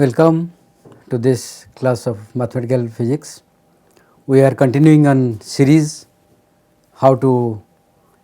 Welcome to this class of mathematical physics. We are continuing on series how to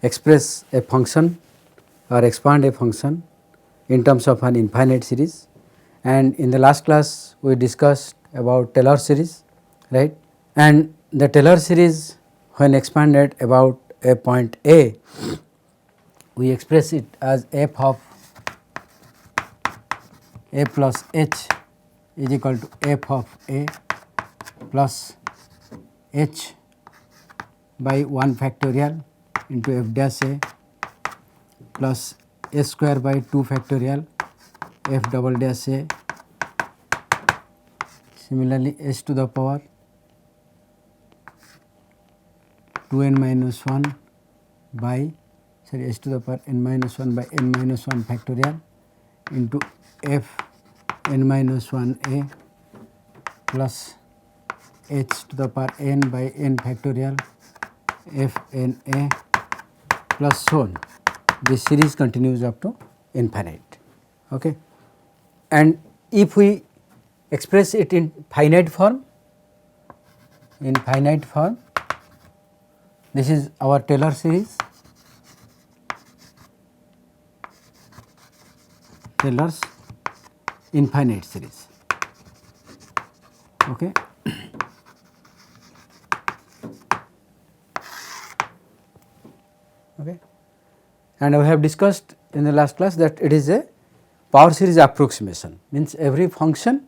express a function or expand a function in terms of an infinite series, and in the last class we discussed about Taylor series, right, and the Taylor series when expanded about a point A, we express it as f of a plus h is equal to f of a plus h by 1 factorial into f dash a plus s square by 2 factorial f double dash a, similarly s to the power 2n minus 1 by s to the power n minus 1 by n minus 1 factorial into f n minus 1 a plus h to the power n by n factorial f n a plus so on. This series continues up to infinite. Okay. And if we express it in finite form, this is our Taylor series, Taylor's infinite series. Okay. Okay. And we have discussed in the last class that it is a power series approximation, means every function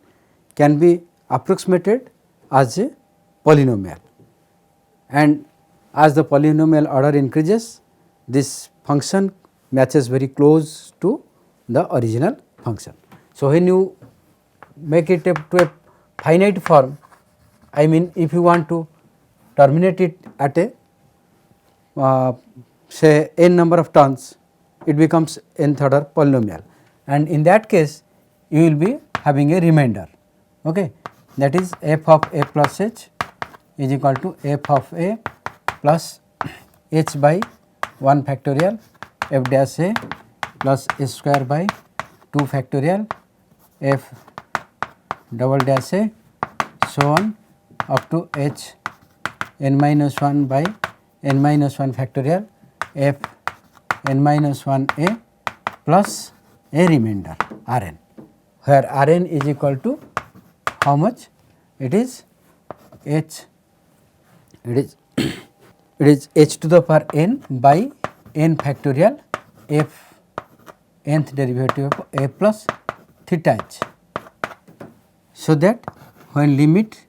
can be approximated as a polynomial, and as the polynomial order increases, this function matches very close to the original function. So, when you make it to a finite form, I mean if you want to terminate it at a say n number of terms, it becomes nth order polynomial, and in that case you will be having a remainder, okay, that is f of a plus h is equal to f of a plus h by 1 factorial f dash a plus s square by 2 factorial f double dash a so on up to h n minus 1 by n minus 1 factorial f n minus 1 a plus a remainder R n, where R n is equal to how much? It is h, it is h to the power n by n factorial f nth derivative of a plus theta h. So that when limit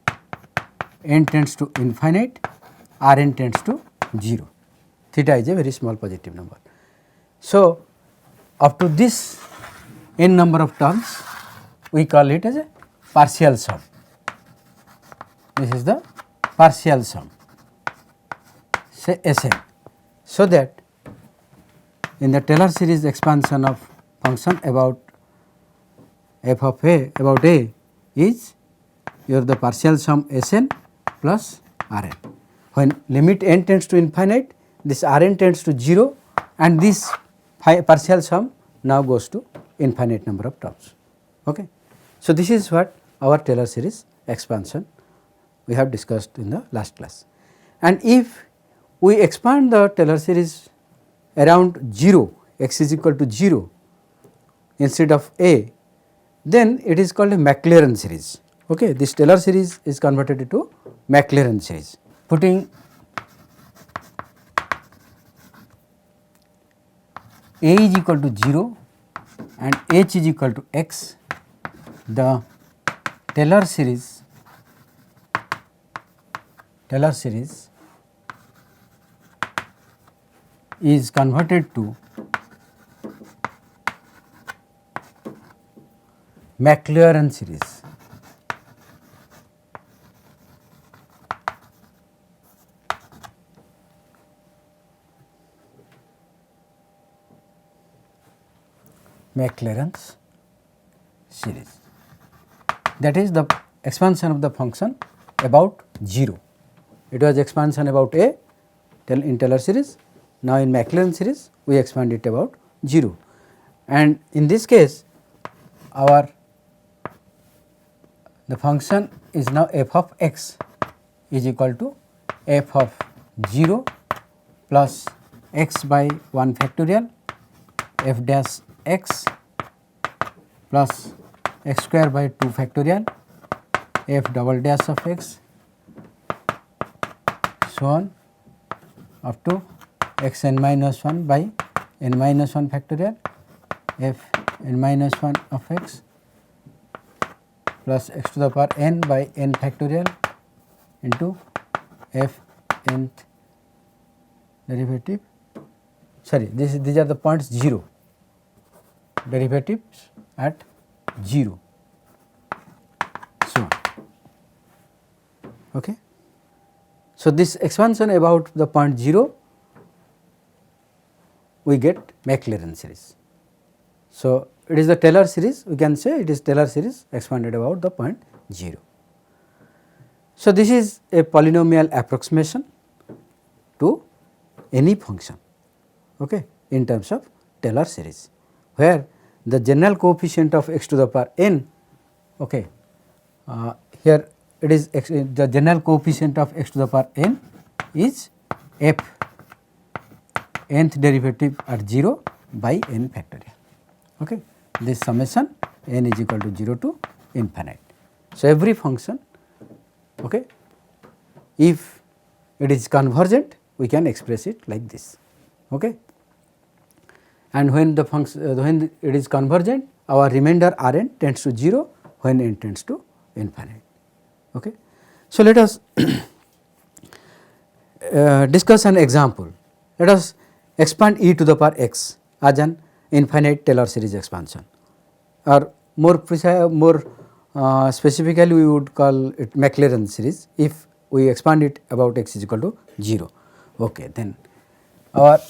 n tends to infinite, R n tends to 0, theta is a very small positive number. So, up to this n number of terms we call it as a partial sum. This is the partial sum, say Sn. So that in the Taylor series expansion of function about f of a about a is your the partial sum Sn plus Rn. When limit n tends to infinite, this Rn tends to 0, and this partial sum now goes to infinite number of terms. Okay. So, this is what our Taylor series expansion we have discussed in the last class. And if we expand the Taylor series around 0, x is equal to 0 instead of a, then it is called a Maclaurin series. Okay. This Taylor series is converted into Maclaurin series. Putting a is equal to 0 and h is equal to x, the Taylor series is converted to Maclaurin series. Maclaurin's series, that is the expansion of the function about 0. It was expansion about a in Taylor series. Now, in Maclaurin series we expand it about 0, and in this case our the function is now f of x is equal to f of 0 plus x by 1 factorial f dash x plus x square by 2 factorial f double dash of x so on up to x n minus 1 by n minus 1 factorial f n minus 1 of x plus x to the power n by n factorial into f nth derivative, sorry, these are the points 0, derivatives at 0, so on. Okay. So, this expansion about the point 0 we get Maclaurin series. So, it is the Taylor series, we can say it is Taylor series expanded about the point 0. So, this is a polynomial approximation to any function, okay, in terms of Taylor series, where the general coefficient of x to the power n, okay, here it is the general coefficient of x to the power n is f nth derivative at 0 by n factorial. Okay. This summation n is equal to 0 to infinite. So, every function, okay, if it is convergent, we can express it like this. Okay. And when the function when it is convergent, our remainder R n tends to 0 when n tends to infinite. Okay. So, let us discuss an example. Let us expand e to the power x as an infinite Taylor series expansion, or more precise, more specifically we would call it Maclaurin series if we expand it about x is equal to 0. Okay, then our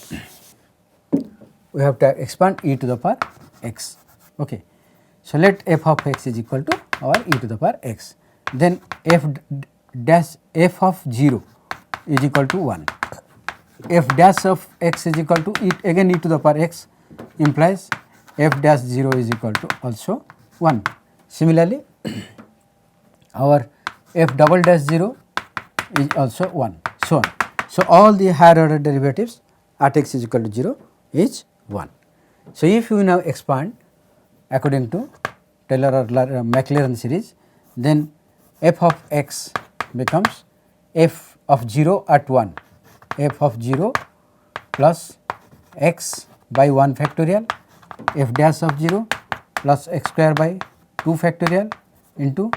we have to expand e to the power x. Okay. So, let f of x is equal to our e to the power x, then f dash f of 0 is equal to 1, f dash of x is equal to again e to the power x implies f dash 0 is equal to also 1. Similarly, our f double dash 0 is also 1, so on. So, all the higher order derivatives at x is equal to 0 is 1. So, if you now expand according to Taylor or Maclaurin series, then f of x becomes f of 0 at 1, f of 0 plus x by 1 factorial f dash of 0 plus x square by 2 factorial into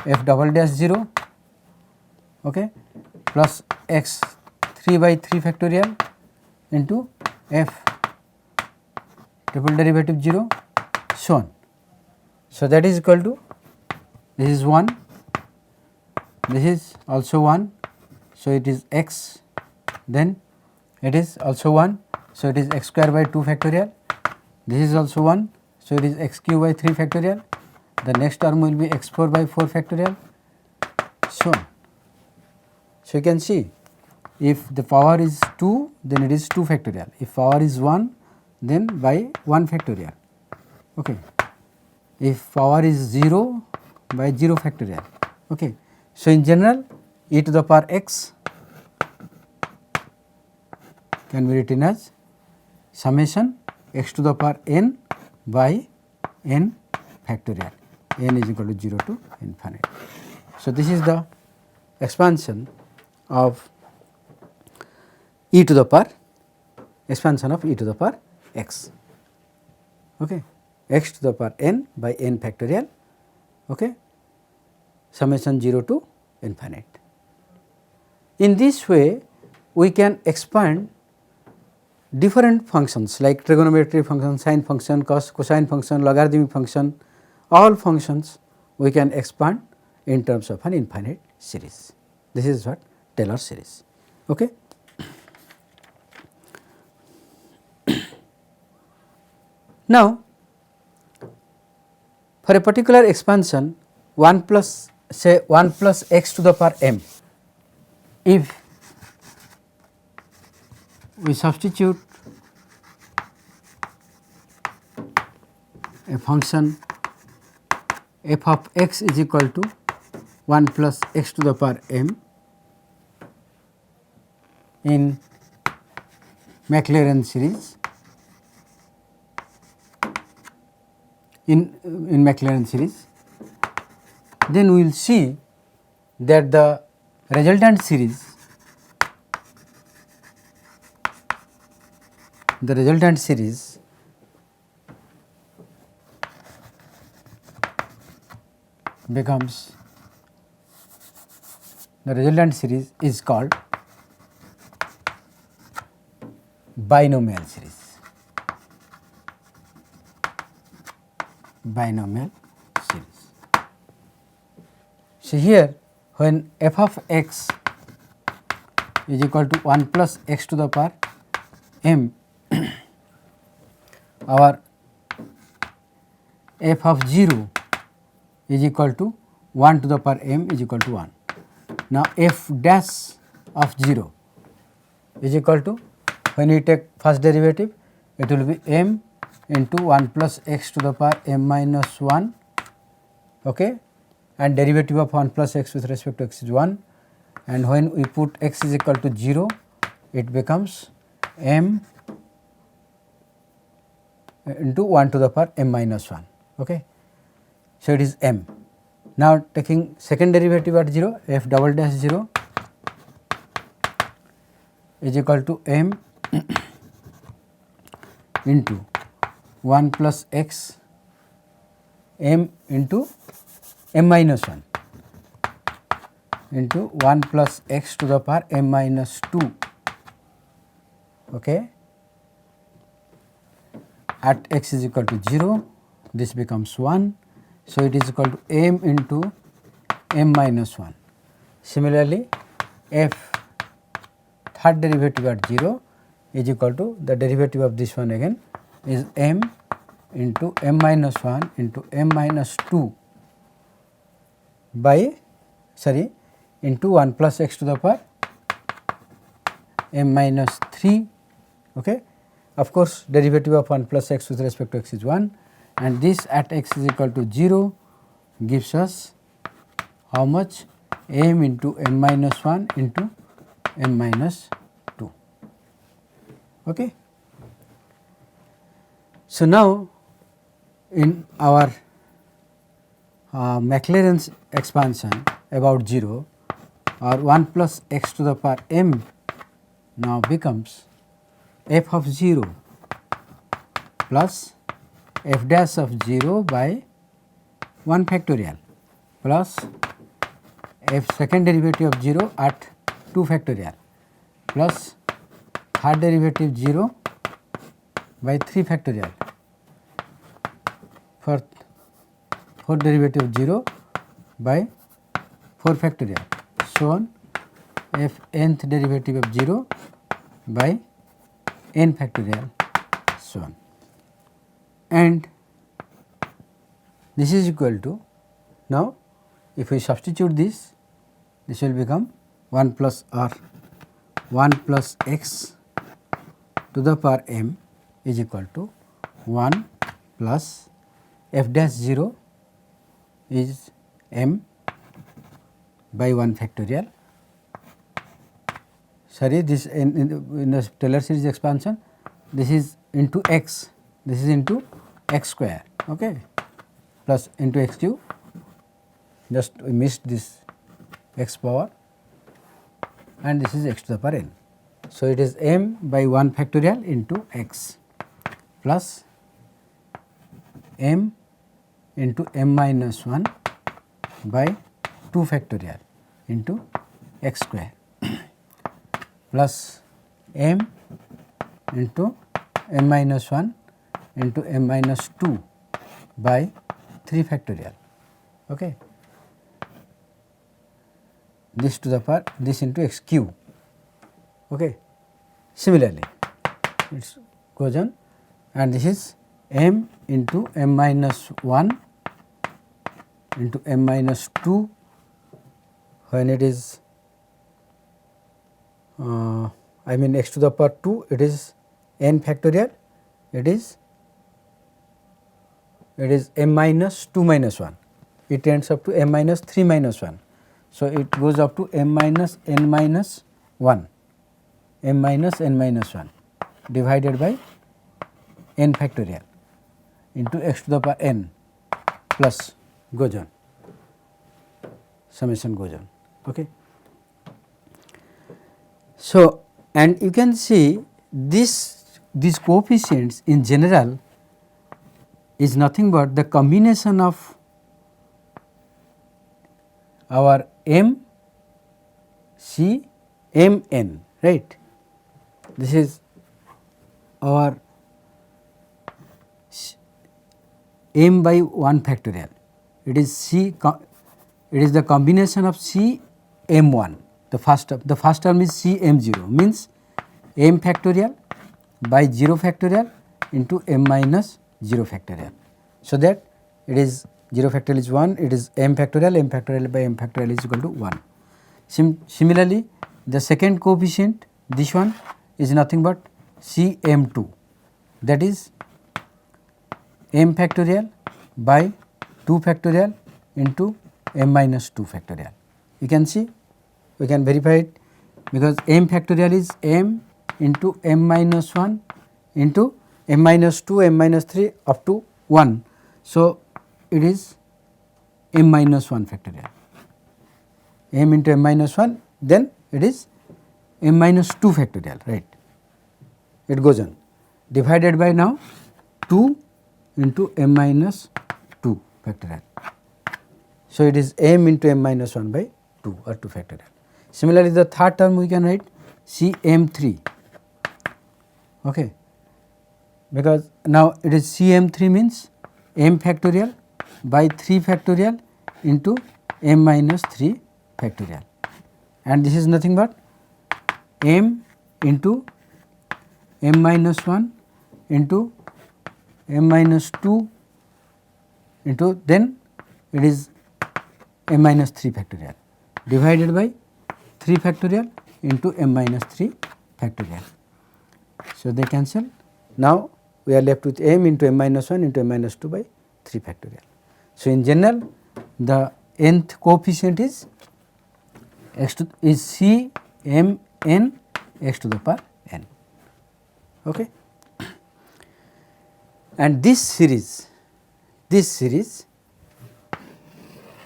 f double dash 0, okay, plus x 3 by 3 factorial into f triple derivative 0, so on. So, that is equal to, this is 1, this is also 1. So, it is x, then it is also 1. So, it is x square by 2 factorial, this is also 1. So, it is x cube by 3 factorial, the next term will be x 4 by 4 factorial, so on. So, you can see if the power is 2, then it is 2 factorial, if power is 1, then by 1 factorial. Okay. If power is 0, by 0 factorial. Okay. So, in general e to the power x can be written as summation x to the power n by n factorial, n is equal to 0 to infinite. So, this is the expansion of e to the power x, okay, x to the power n by n factorial, okay, summation 0 to infinite. In this way, we can expand different functions like trigonometric function, sine function, cosine function, logarithmic function, all functions we can expand in terms of an infinite series. This is what Taylor series. Okay. Now, for a particular expansion 1 plus say 1 plus x to the power m, if we substitute a function f of x is equal to 1 plus x to the power m in Maclaurin series in Maclaurin series, then we will see that the resultant series becomes is called binomial series. So, here when f of x is equal to 1 plus x to the power m, our f of 0 is equal to 1 to the power m is equal to 1. Now, f dash of 0 is equal to, when we take first derivative, it will be m into 1 plus x to the power m minus 1, okay, and derivative of 1 plus x with respect to x is 1, and when we put x is equal to 0, it becomes m into 1 to the power m minus 1. Okay. So, it is m. Now, taking second derivative at 0, f double dash 0 is equal to m into 1 plus x m into m minus 1 into 1 plus x to the power m minus 2. Okay. At x is equal to 0, this becomes 1. So, it is equal to m into m minus 1. Similarly, f third derivative at 0 is equal to the derivative of this one again is m into m minus 1 into m minus 2 by into 1 plus x to the power m minus 3. Okay. Of course, derivative of 1 plus x with respect to x is 1, and this at x is equal to 0 gives us how much? M into m minus 1 into m minus 2. Okay. So, now in our Maclaurin's expansion about 0, or 1 plus x to the power m now becomes f of 0 plus f dash of 0 by 1 factorial plus f second derivative of 0 at 2 factorial plus third derivative 0 by 3 factorial for fourth derivative 0 by 4 factorial, so on f nth derivative of 0 by n factorial, so on, and this is equal to, now if we substitute this, this will become 1 plus r 1 plus x to the power m is equal to 1 plus f dash 0 is m by 1 factorial. Sorry, this in the Taylor series expansion, this is into x, this is into x square, okay, plus into x cube, just we missed this x power, and this is x to the power n. So, it is m by 1 factorial into x plus m into m minus 1 by 2 factorial into x square plus m into m minus 1 into m minus 2 by 3 factorial. Okay. This to the power, this into x cube. Okay. Similarly, it goes on, and this is m into m minus 1 into m minus 2 when it is I mean x to the power 2, it is n factorial, it is m minus 2 minus 1. it ends up to m minus 3 minus 1. So, it goes up to m minus n minus 1, m minus n minus 1 divided by n factorial into x to the power n plus goes on, summation goes on. Okay. So, and you can see these coefficients in general is nothing but the combination of our m c m n, right. This is our m by 1 factorial. It is c, it is the combination of c m 1. The first term is c m 0, means m factorial by 0 factorial into m minus 0 factorial. So, that it is 0 factorial is 1, it is m factorial by m factorial is equal to 1. Similarly, the second coefficient, this one is nothing but c m 2, that is m factorial by 2 factorial into m minus 2 factorial. You can see, we can verify it, because m factorial is m into m minus 1 into m minus 2, m minus 3 up to 1. So, it is m minus 1 factorial, m into m minus 1, then it is m minus 2 factorial, right. It goes on divided by now 2 into m minus 2 factorial. So, it is m into m minus 1 by 2 or 2 factorial. Similarly, the third term we can write c m 3, okay, because now it is c m 3 means m factorial by 3 factorial into m minus 3 factorial, and this is nothing but m into m minus 1 into m minus 2 into then it is m minus 3 factorial divided by 3 factorial into m minus 3 factorial. So, they cancel. Now, we are left with m into m minus 1 into m minus 2 by 3 factorial. So, in general the nth coefficient is c m n x to the power n. Okay. And this series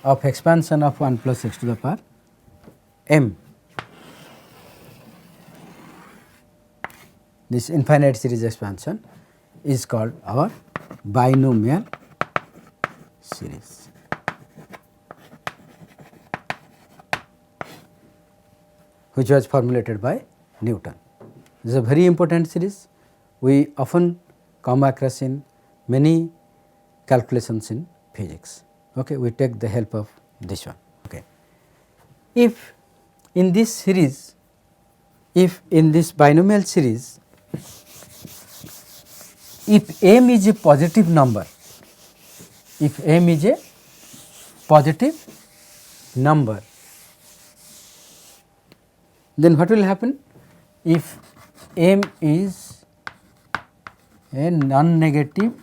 of expansion of 1 plus x to the power m, this infinite series expansion is called our binomial series. Which was formulated by Newton. This is a very important series. We often come across in many calculations in physics. Okay, we take the help of this one. Okay. If in this series, if in this binomial series, if m is a positive number, if m is a positive number, then what will happen? If m is a non-negative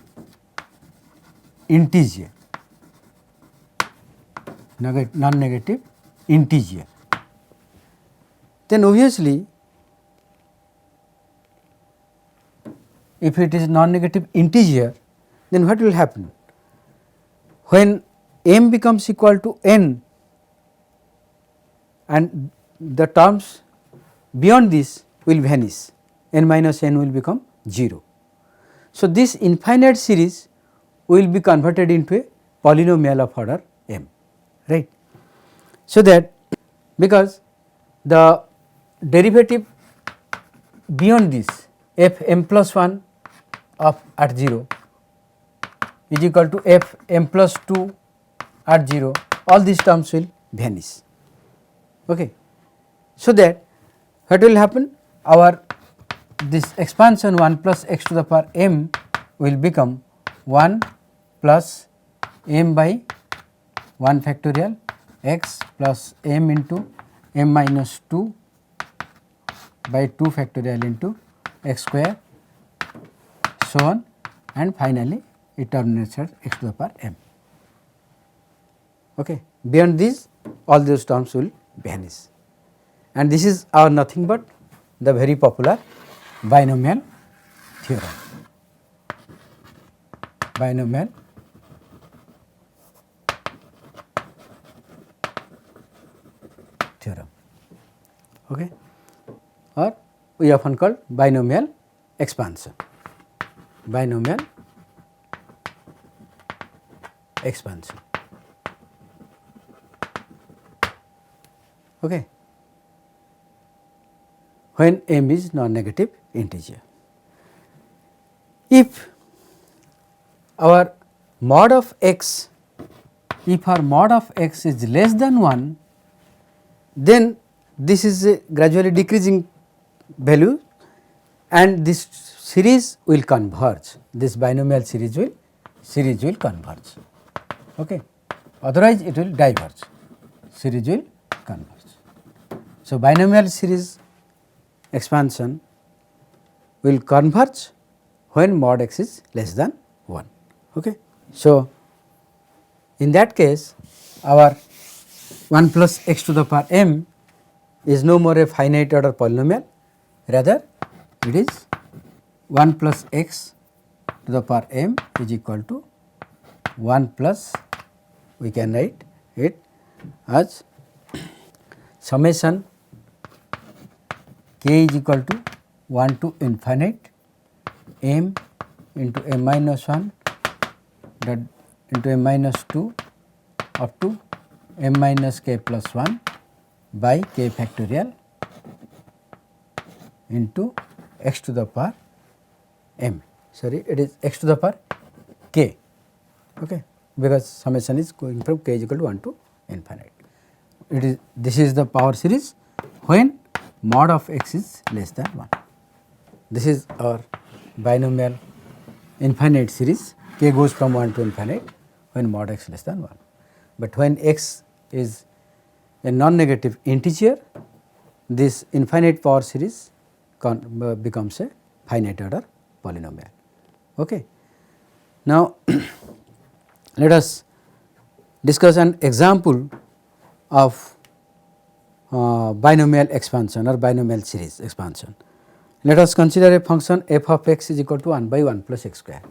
integer, non-negative integer, then obviously if it is non-negative integer, then what will happen? When m becomes equal to n and the terms beyond this will vanish, n minus n will become 0. So, this infinite series will be converted into a polynomial of order m, right. So, that because the derivative beyond this f m plus 1 of at 0 is equal to f m plus 2 at 0, all these terms will vanish. Okay. So, that what will happen? Our this expansion 1 plus x to the power m will become 1 plus m by 1 factorial x plus m into m minus 2 by 2 factorial into x square, so on, and finally it terminates at x to the power m. Okay. Beyond these, all those terms will vanish, and this is our nothing but the very popular binomial theorem. Binomial theorem, okay, or we often call binomial expansion. Binomial expansion. Okay. When m is non-negative integer. If our mod of x, if our mod of x is less than 1, then this is a gradually decreasing value and this series will converge, this binomial series will converge. Okay. Otherwise, it will diverge, series will converge. So, binomial series expansion will converge when mod x is less than 1. Okay. So, in that case our 1 plus x to the power m is no more a finite order polynomial, rather it is 1 plus x to the power m is equal to 1 plus, we can write it as summation k is equal to 1 to infinite m into m minus 1 that into m minus 2 up to m minus k plus 1 by k factorial into x to the power m, sorry it is x to the power k, okay, because summation is going from k is equal to 1 to infinite. It is, this is the power series when mod of x is less than 1. This is our binomial infinite series, k goes from 1 to infinite when mod x less than 1. But when x is a non-negative integer, this infinite power series becomes a finite order polynomial. Okay. Now, let us discuss an example of binomial expansion or binomial series expansion. Let us consider a function f of x is equal to 1 by 1 plus x square.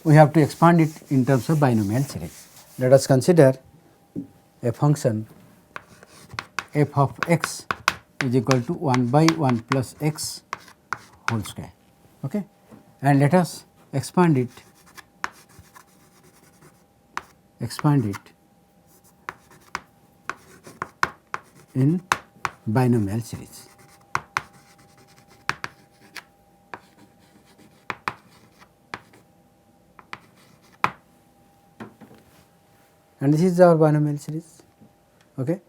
We have to expand it in terms of binomial series. Let us consider a function f of x is equal to 1 by 1 plus x whole square, okay, and let us expand it in binomial series. And this is our binomial series. Okay.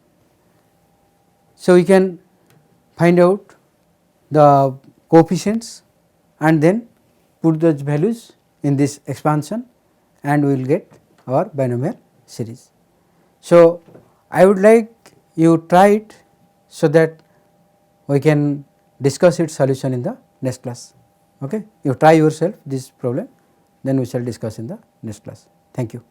So, we can find out the coefficients and then put those values in this expansion and we will get our binomial series. So, I would like you try it so that we can discuss its solution in the next class. Okay. You try yourself this problem, then we shall discuss in the next class. Thank you.